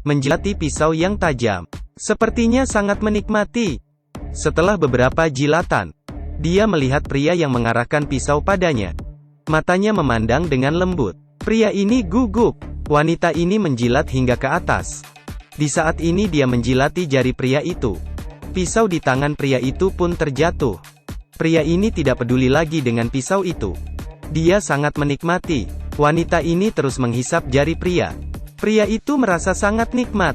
menjilati pisau yang tajam. Sepertinya sangat menikmati. Setelah beberapa jilatan, dia melihat pria yang mengarahkan pisau padanya. Matanya memandang dengan lembut. Pria ini gugup. Wanita ini menjilat hingga ke atas. Di saat ini dia menjilati jari pria itu. Pisau di tangan pria itu pun terjatuh. Pria ini tidak peduli lagi dengan pisau itu. Dia sangat menikmati. Wanita ini terus menghisap jari pria. Pria itu merasa sangat nikmat.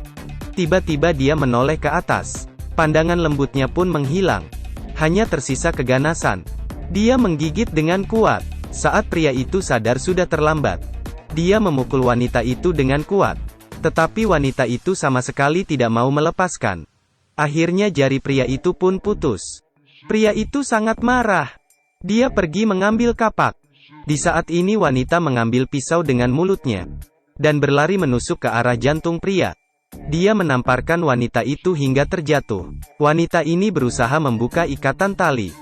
Tiba-tiba dia menoleh ke atas. Pandangan lembutnya pun menghilang. Hanya tersisa keganasan. Dia menggigit dengan kuat. Saat pria itu sadar sudah terlambat. Dia memukul wanita itu dengan kuat. Tetapi wanita itu sama sekali tidak mau melepaskan. Akhirnya jari pria itu pun putus. Pria itu sangat marah. Dia pergi mengambil kapak. Di saat ini wanita mengambil pisau dengan mulutnya. Dan berlari menusuk ke arah jantung pria. Dia menamparkan wanita itu hingga terjatuh. Wanita ini berusaha membuka ikatan tali.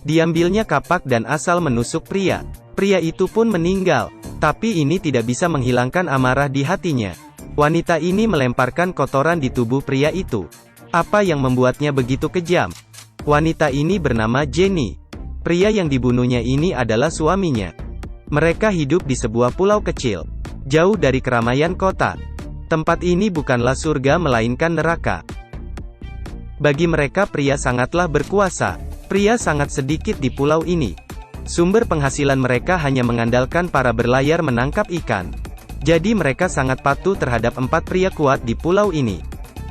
Diambilnya kapak dan asal menusuk pria. Pria itu pun meninggal. Tapi ini tidak bisa menghilangkan amarah di hatinya. Wanita ini melemparkan kotoran di tubuh pria itu. Apa yang membuatnya begitu kejam? Wanita ini bernama Jenny. Pria yang dibunuhnya ini adalah suaminya. Mereka hidup di sebuah pulau kecil, jauh dari keramaian kota. Tempat ini bukanlah surga melainkan neraka. Bagi mereka pria sangatlah berkuasa. Pria sangat sedikit di pulau ini. Sumber penghasilan mereka hanya mengandalkan para berlayar menangkap ikan. Jadi mereka sangat patuh terhadap 4 pria kuat di pulau ini.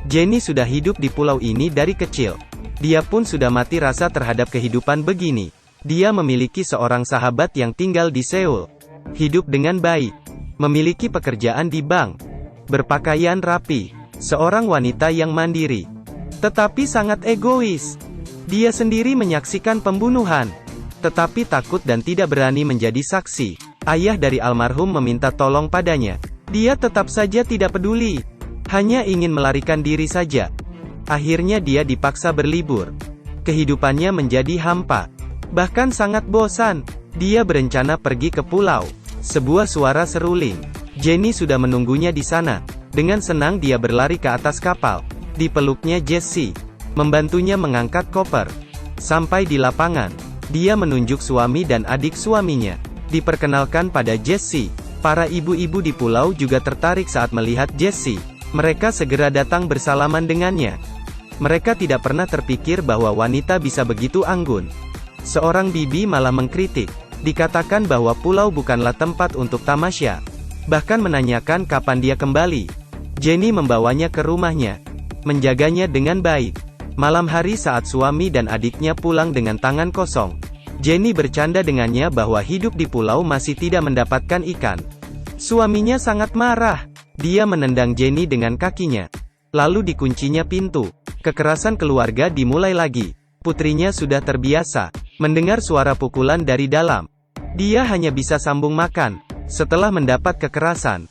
Jenny sudah hidup di pulau ini dari kecil. Dia pun sudah mati rasa terhadap kehidupan begini. Dia memiliki seorang sahabat yang tinggal di Seoul. Hidup dengan baik. Memiliki pekerjaan di bank. Berpakaian rapi. Seorang wanita yang mandiri. Tetapi sangat egois. Dia sendiri menyaksikan pembunuhan. Tetapi takut dan tidak berani menjadi saksi. Ayah dari almarhum meminta tolong padanya. Dia tetap saja tidak peduli. Hanya ingin melarikan diri saja. Akhirnya dia dipaksa berlibur. Kehidupannya menjadi hampa. Bahkan sangat bosan. Dia berencana pergi ke pulau. Sebuah suara seruling. Jenny sudah menunggunya di sana. Dengan senang dia berlari ke atas kapal. Dipeluknya Jessie. Membantunya mengangkat koper. Sampai di lapangan. Dia menunjuk suami dan adik suaminya. Diperkenalkan pada Jessie. Para ibu-ibu di pulau juga tertarik saat melihat Jessie. Mereka segera datang bersalaman dengannya. Mereka tidak pernah terpikir bahwa wanita bisa begitu anggun. Seorang bibi malah mengkritik. Dikatakan bahwa pulau bukanlah tempat untuk tamasya. Bahkan menanyakan kapan dia kembali. Jenny membawanya ke rumahnya. Menjaganya dengan baik. Malam hari saat suami dan adiknya pulang dengan tangan kosong. Jenny bercanda dengannya bahwa hidup di pulau masih tidak mendapatkan ikan. Suaminya sangat marah. Dia menendang Jenny dengan kakinya. Lalu dikuncinya pintu. Kekerasan keluarga dimulai lagi. Putrinya sudah terbiasa mendengar suara pukulan dari dalam. Dia hanya bisa sambung makan. Setelah mendapat kekerasan,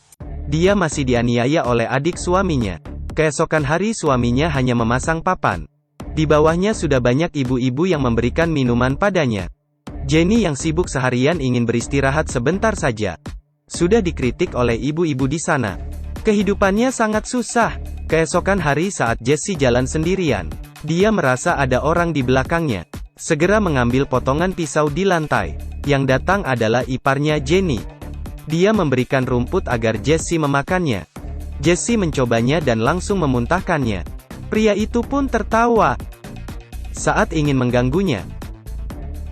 dia masih dianiaya oleh adik suaminya. Keesokan hari suaminya hanya memasang papan. Di bawahnya sudah banyak ibu-ibu yang memberikan minuman padanya. Jenny yang sibuk seharian ingin beristirahat sebentar saja. Sudah dikritik oleh ibu-ibu di sana. Kehidupannya sangat susah. Keesokan hari saat Jessie jalan sendirian, dia merasa ada orang di belakangnya. Segera mengambil potongan pisau di lantai. Yang datang adalah iparnya Jenny. Dia memberikan rumput agar Jessie memakannya. Jessie mencobanya dan langsung memuntahkannya. Pria itu pun tertawa. Saat ingin mengganggunya,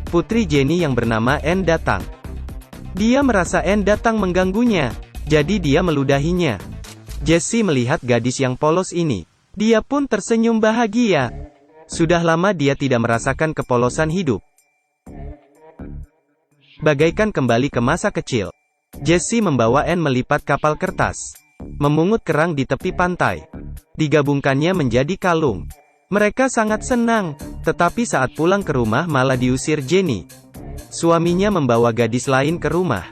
putri Jenny yang bernama Anne datang. Dia merasa Anne datang mengganggunya, jadi dia meludahinya. Jessie melihat gadis yang polos ini. Dia pun tersenyum bahagia. Sudah lama dia tidak merasakan kepolosan hidup. Bagaikan kembali ke masa kecil. Jessie membawa Anne melipat kapal kertas. Memungut kerang di tepi pantai. Digabungkannya menjadi kalung. Mereka sangat senang. Tetapi saat pulang ke rumah malah diusir Jenny. Suaminya membawa gadis lain ke rumah.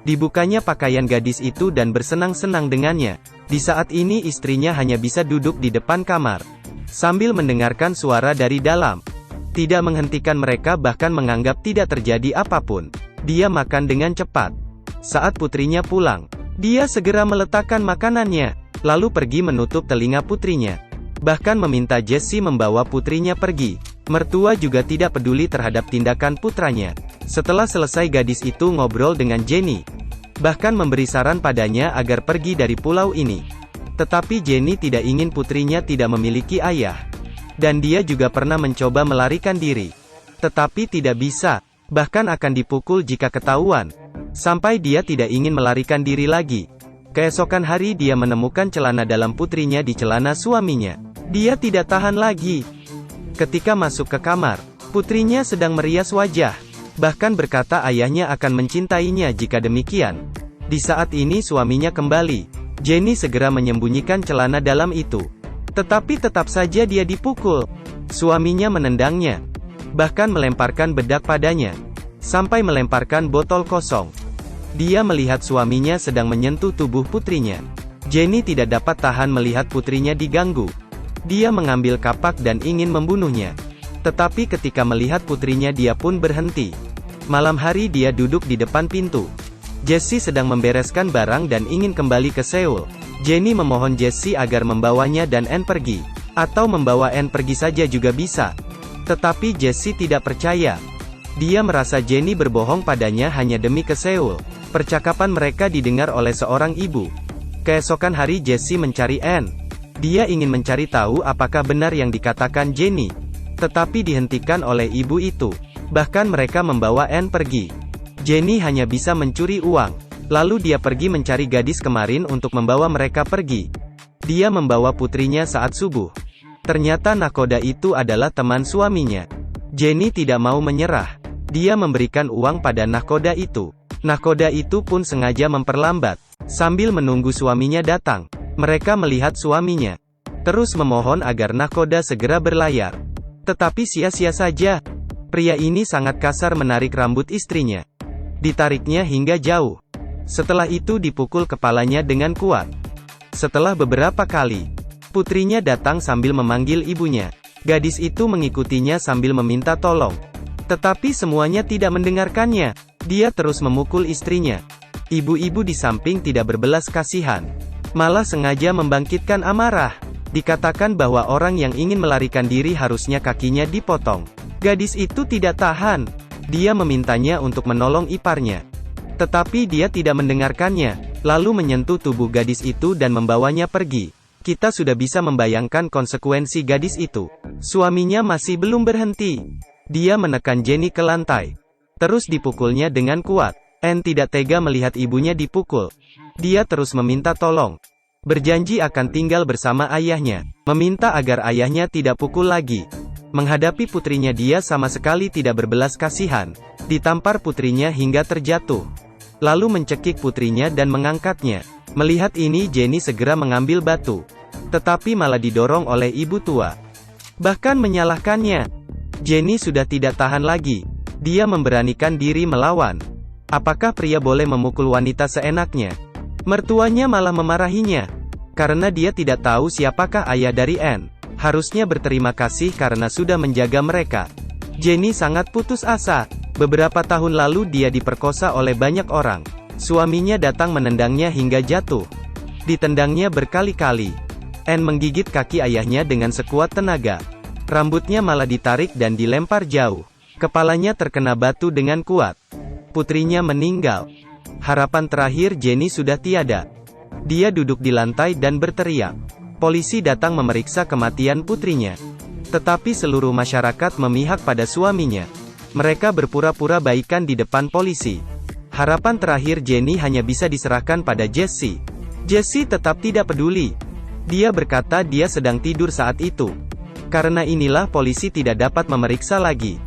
Dibukanya pakaian gadis itu dan bersenang-senang dengannya. Di saat ini istrinya hanya bisa duduk di depan kamar. Sambil mendengarkan suara dari dalam. Tidak menghentikan mereka bahkan menganggap tidak terjadi apapun. Dia makan dengan cepat. Saat putrinya pulang, dia segera meletakkan makanannya. lalu pergi menutup telinga putrinya. Bahkan meminta Jesse membawa putrinya pergi. Mertua juga tidak peduli terhadap tindakan putranya. Setelah selesai, gadis itu ngobrol dengan Jenny. Bahkan memberi saran padanya agar pergi dari pulau ini. Tetapi Jenny tidak ingin putrinya tidak memiliki ayah. Dan dia juga pernah mencoba melarikan diri. Tetapi tidak bisa. Bahkan akan dipukul jika ketahuan. Sampai dia tidak ingin melarikan diri lagi. Keesokan hari dia menemukan celana dalam putrinya di celana suaminya. Dia tidak tahan lagi. Ketika masuk ke kamar, putrinya sedang merias wajah. Bahkan berkata ayahnya akan mencintainya jika demikian. Di saat ini suaminya kembali. Jenny segera menyembunyikan celana dalam itu. Tetapi tetap saja dia dipukul. Suaminya menendangnya. Bahkan melemparkan bedak padanya. Sampai melemparkan botol kosong. Dia melihat suaminya sedang menyentuh tubuh putrinya. Jenny tidak dapat tahan melihat putrinya diganggu. Dia mengambil kapak dan ingin membunuhnya. Tetapi ketika melihat putrinya dia pun berhenti. Malam hari dia duduk di depan pintu. Jesse sedang membereskan barang dan ingin kembali ke Seoul. Jenny memohon Jesse agar membawanya dan Anne pergi. Atau membawa Anne pergi saja juga bisa. Tetapi Jesse tidak percaya. Dia merasa Jenny berbohong padanya hanya demi ke Seoul. Percakapan mereka didengar oleh seorang ibu. Keesokan hari Jesse mencari Anne. Dia ingin mencari tahu apakah benar yang dikatakan Jenny. Tetapi dihentikan oleh ibu itu. Bahkan mereka membawa Anne pergi. Jenny hanya bisa mencuri uang. Lalu dia pergi mencari gadis kemarin untuk membawa mereka pergi. Dia membawa putrinya saat subuh. Ternyata nakoda itu adalah teman suaminya. Jenny tidak mau menyerah. Dia memberikan uang pada nakoda itu. Nakoda itu pun sengaja memperlambat. Sambil menunggu suaminya datang. Mereka melihat suaminya. Terus memohon agar nakoda segera berlayar. Tetapi sia-sia saja. Pria ini sangat kasar menarik rambut istrinya. Ditariknya hingga jauh. Setelah itu dipukul kepalanya dengan kuat. Setelah beberapa kali, putrinya datang sambil memanggil ibunya. Gadis itu mengikutinya sambil meminta tolong. Tetapi semuanya tidak mendengarkannya. Dia terus memukul istrinya. Ibu-ibu di samping tidak berbelas kasihan. Malah sengaja membangkitkan amarah. Dikatakan bahwa orang yang ingin melarikan diri harusnya kakinya dipotong. Gadis itu tidak tahan. Dia memintanya untuk menolong iparnya. Tetapi dia tidak mendengarkannya. Lalu menyentuh tubuh gadis itu dan membawanya pergi. Kita sudah bisa membayangkan konsekuensi gadis itu. Suaminya masih belum berhenti. Dia menekan Jenny ke lantai. Terus dipukulnya dengan kuat. Anne tidak tega melihat ibunya dipukul. Dia terus meminta tolong. Berjanji akan tinggal bersama ayahnya. Meminta agar ayahnya tidak pukul lagi. Menghadapi putrinya dia sama sekali tidak berbelas kasihan. Ditampar putrinya hingga terjatuh. Lalu mencekik putrinya dan mengangkatnya. Melihat ini Jenny segera mengambil batu. Tetapi malah didorong oleh ibu tua. Bahkan menyalahkannya. Jenny sudah tidak tahan lagi. Dia memberanikan diri melawan. Apakah pria boleh memukul wanita seenaknya? Mertuanya malah memarahinya. Karena dia tidak tahu siapakah ayah dari Anne. Harusnya berterima kasih karena sudah menjaga mereka. Jenny sangat putus asa. Beberapa tahun lalu dia diperkosa oleh banyak orang. Suaminya datang menendangnya hingga jatuh. Ditendangnya berkali-kali. Anne menggigit kaki ayahnya dengan sekuat tenaga. Rambutnya malah ditarik dan dilempar jauh. Kepalanya terkena batu dengan kuat. Putrinya meninggal. Harapan terakhir Jenny sudah tiada. Dia duduk di lantai dan berteriak. Polisi datang memeriksa kematian putrinya. Tetapi seluruh masyarakat memihak pada suaminya. Mereka berpura-pura baikan di depan polisi. Harapan terakhir Jenny hanya bisa diserahkan pada Jesse. Jesse tetap tidak peduli. Dia berkata dia sedang tidur saat itu. Karena inilah polisi tidak dapat memeriksa lagi.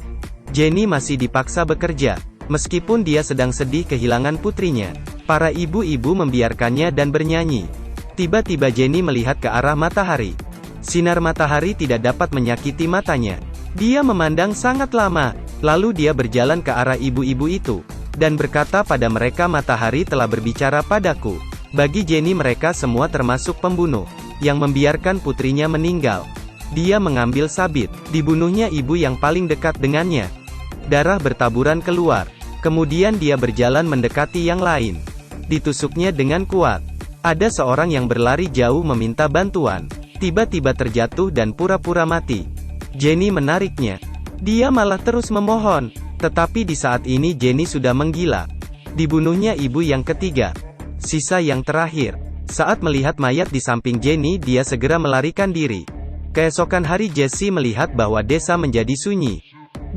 Jenny masih dipaksa bekerja. Meskipun dia sedang sedih kehilangan putrinya. Para ibu-ibu membiarkannya dan bernyanyi. Tiba-tiba Jenny melihat ke arah matahari. Sinar matahari tidak dapat menyakiti matanya. Dia memandang sangat lama. Lalu dia berjalan ke arah ibu-ibu itu. Dan berkata pada mereka, matahari telah berbicara padaku. Bagi Jenny mereka semua termasuk pembunuh. Yang membiarkan putrinya meninggal. Dia mengambil sabit. Dibunuhnya ibu yang paling dekat dengannya. Darah bertaburan keluar. Kemudian dia berjalan mendekati yang lain. Ditusuknya dengan kuat. Ada seorang yang berlari jauh meminta bantuan. Tiba-tiba terjatuh dan pura-pura mati. Jenny menariknya. Dia malah terus memohon. Tetapi di saat ini Jenny sudah menggila. Dibunuhnya ibu yang ketiga. Sisa yang terakhir. Saat melihat mayat di samping Jenny, dia segera melarikan diri. Keesokan hari Jesse melihat bahwa desa menjadi sunyi.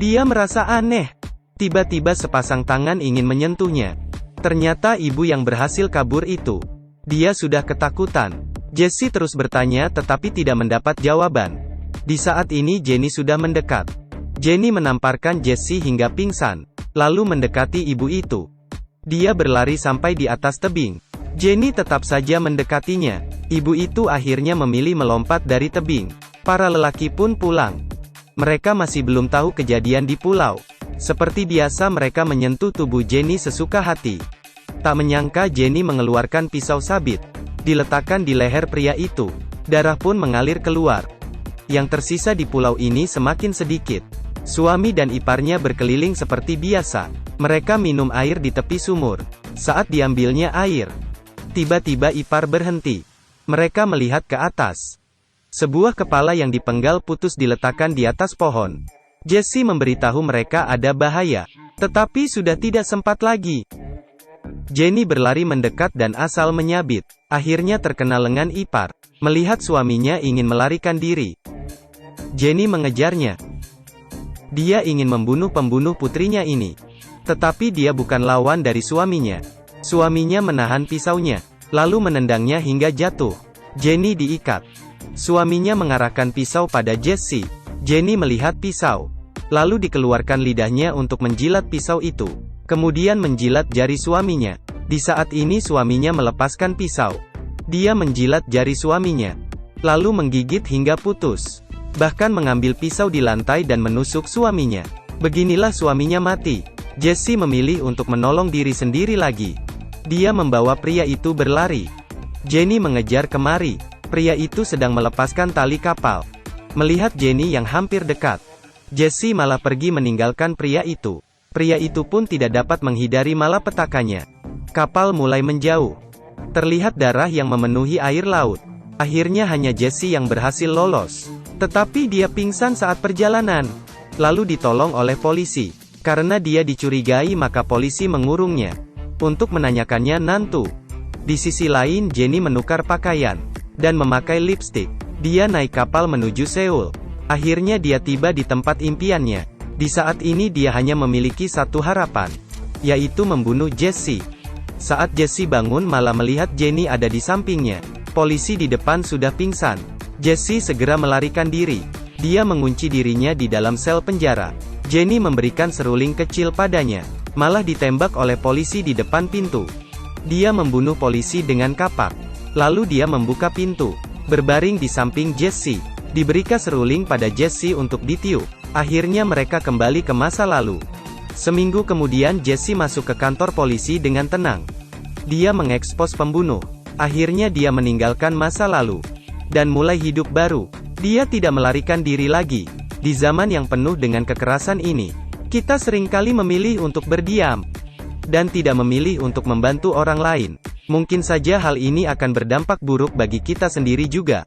Dia merasa aneh. Tiba-tiba sepasang tangan ingin menyentuhnya. Ternyata ibu yang berhasil kabur itu. Dia sudah ketakutan. Jesse terus bertanya tetapi tidak mendapat jawaban. Di saat ini Jenny sudah mendekat. Jenny menamparkan Jesse hingga pingsan, lalu mendekati ibu itu. Dia berlari sampai di atas tebing. Jenny tetap saja mendekatinya. Ibu itu akhirnya memilih melompat dari tebing. Para lelaki pun pulang. Mereka masih belum tahu kejadian di pulau. Seperti biasa mereka menyentuh tubuh Jenny sesuka hati. Tak menyangka Jenny mengeluarkan pisau sabit. Diletakkan di leher pria itu. Darah pun mengalir keluar. Yang tersisa di pulau ini semakin sedikit. Suami dan iparnya berkeliling seperti biasa. Mereka minum air di tepi sumur. Saat diambilnya air, tiba-tiba ipar berhenti. Mereka melihat ke atas. Sebuah kepala yang dipenggal putus diletakkan di atas pohon. Jesse memberitahu mereka ada bahaya. Tetapi sudah tidak sempat lagi. Jenny berlari mendekat dan asal menyabit. Akhirnya terkena lengan ipar. Melihat suaminya ingin melarikan diri, Jenny mengejarnya. Dia ingin membunuh pembunuh putrinya ini. Tetapi dia bukan lawan dari suaminya. Suaminya menahan pisaunya, lalu menendangnya hingga jatuh. Jenny diikat. Suaminya mengarahkan pisau pada Jesse. Jenny melihat pisau, lalu dikeluarkan lidahnya untuk menjilat pisau itu. Kemudian menjilat jari suaminya. Di saat ini suaminya melepaskan pisau. Dia menjilat jari suaminya, lalu menggigit hingga putus. Bahkan mengambil pisau di lantai dan menusuk suaminya. Beginilah suaminya mati. Jesse memilih untuk menolong diri sendiri lagi. Dia membawa pria itu berlari. Jenny mengejar kemari. Pria itu sedang melepaskan tali kapal. Melihat Jenny yang hampir dekat, Jesse malah pergi meninggalkan pria itu. Pria itu pun tidak dapat menghindari malapetakannya. Kapal mulai menjauh. Terlihat darah yang memenuhi air laut. Akhirnya hanya Jesse yang berhasil lolos. Tetapi dia pingsan saat perjalanan. Lalu ditolong oleh polisi. Karena dia dicurigai maka polisi mengurungnya. Untuk menanyakannya nantu. Di sisi lain Jenny menukar pakaian. Dan memakai lipstik. Dia naik kapal menuju Seoul. Akhirnya dia tiba di tempat impiannya. Di saat ini dia hanya memiliki satu harapan. Yaitu membunuh Jesse. Saat Jesse bangun malah melihat Jenny ada di sampingnya. Polisi di depan sudah pingsan. Jesse segera melarikan diri. Dia mengunci dirinya di dalam sel penjara. Jenny memberikan seruling kecil padanya. Malah ditembak oleh polisi di depan pintu. Dia membunuh polisi dengan kapak. Lalu dia membuka pintu. Berbaring di samping Jesse. Diberikan seruling pada Jesse untuk ditiup. Akhirnya mereka kembali ke masa lalu. Seminggu kemudian Jesse masuk ke kantor polisi dengan tenang. Dia mengekspos pembunuh. Akhirnya dia meninggalkan masa lalu. Dan mulai hidup baru. Dia tidak melarikan diri lagi. Di zaman yang penuh dengan kekerasan ini, kita seringkali memilih untuk berdiam. Dan tidak memilih untuk membantu orang lain. Mungkin saja hal ini akan berdampak buruk bagi kita sendiri juga.